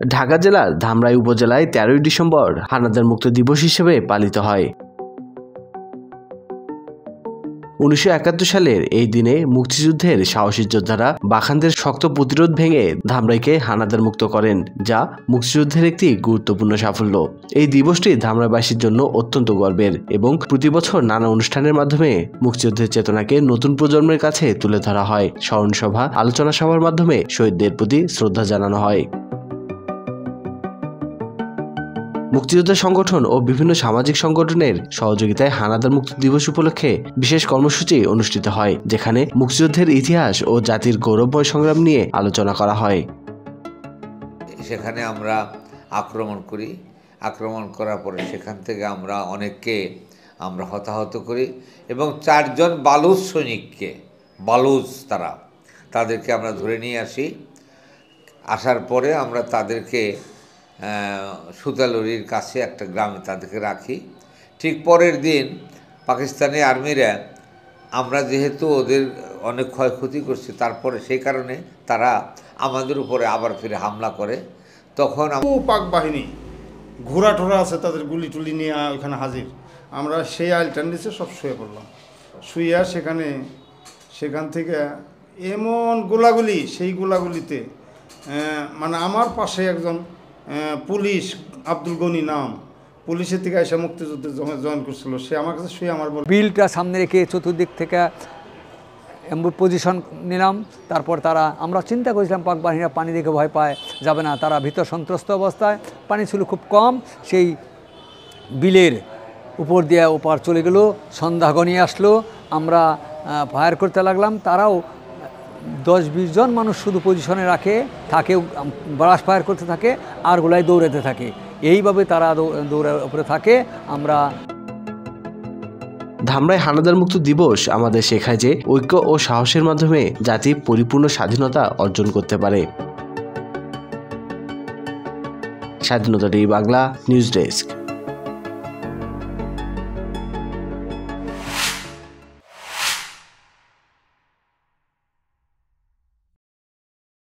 ঢাকা জেলার ধামরাই উপজেলায় 13ই ডিসেম্বর হানাদার মুক্ত দিবস হিসেবে পালিত হয়। 1971 সালের এই দিনে মুক্তিযুদ্ধের সাহসী যোদ্ধারা বাখানদের শক্ত প্রতিরোধ ভেঙে ধামরাইকে হানাদার মুক্ত করেন, যা মুক্তিযুদ্ধের একটি গুরুত্বপূর্ণ সাফল্য। এই দিবসটি ধামরাইবাসীর জন্য অত্যন্ত গর্বের এবং প্রতি বছর নানা অনুষ্ঠানের মাধ্যমে মুক্তিযুদ্ধের চেতনাকে নতুন প্রজন্মের কাছে তুলে ধরা হয়। স্মরণ সভা, আলোচনা সভার মাধ্যমে শহীদদের প্রতি শ্রদ্ধা জানানো হয়। মুক্তিযোদ্ধা সংগঠন ও বিভিন্ন সামাজিক সংগঠনের সহযোগিতায় হানাদার মুক্তি দিবস উপলক্ষে বিশেষ কর্মসূচি অনুষ্ঠিত হয়, যেখানে মুক্তিযুদ্ধের ইতিহাস ও জাতির গৌরবময় সংগ্রাম নিয়ে আলোচনা করা হয়। সেখানে আমরা আক্রমণ করি, আক্রমণ করার পরে সেখান থেকে আমরা অনেককে হতাহত করি এবং 4 জন বালুচ সৈনিককে, তাদেরকে আমরা ধরে নিয়ে আসি। আসার পরে আমরা তাদেরকে সুতালুরির কাছে একটা গ্রামে তাদেরকে রাখি। ঠিক পরের দিন পাকিস্তানি আর্মিরা, আমরা যেহেতু ওদের অনেক ক্ষয়ক্ষতি করছি, তারপরে সেই কারণে তারা আমাদের উপরে আবার ফিরে হামলা করে। তখন পাক বাহিনী ঘোড়া টোরা আছে, তাদের গুলি টুলি নিয়ে ওইখানে হাজির। আমরা সেই আইলটার নিচে সব শুয়ে পড়লাম। শুইয়া সেখান থেকে এমন গোলাগুলি, সেই গোলাগুলিতে মানে আমার পাশে একজন পুলিশ, আব্দুল গনি নাম, পুলিশের থেকে এসে মুক্তিযুদ্ধে জয়েন করছিল, সে আমার কাছে শুয়ে আমার বিলটা সামনে রেখে চতুর্দিক থেকে পজিশন নিলাম। তারপর আমরা চিন্তা করেছিলাম পাক বাহিনীরা পানি দেখে ভয় পায়, যাবে না, তারা ভীত সন্ত্রস্ত অবস্থায়। পানি ছিল খুব কম, সেই বিলের উপর দিয়ে ওপার চলে গেল। সন্ধ্যা গনিয়ে আসলো, আমরা ফায়ার করতে লাগলাম। তারাও 10-20 জন মানুষ শুধু পজিশনে থাকে, ব্রাশ ফায়ার করতে থাকে, আর গোলায় দৌড়াতে থাকে। এইভাবে তারা দৌড়ের উপরে থাকে। আমরা ধামরাই হানাদার মুক্ত দিবস আমাদের শেখায় যে ঐক্য ও সাহসের মাধ্যমে জাতি পরিপূর্ণ স্বাধীনতা অর্জন করতে পারে। স্বাধীনতা বাংলা নিউজ ডেস্ক।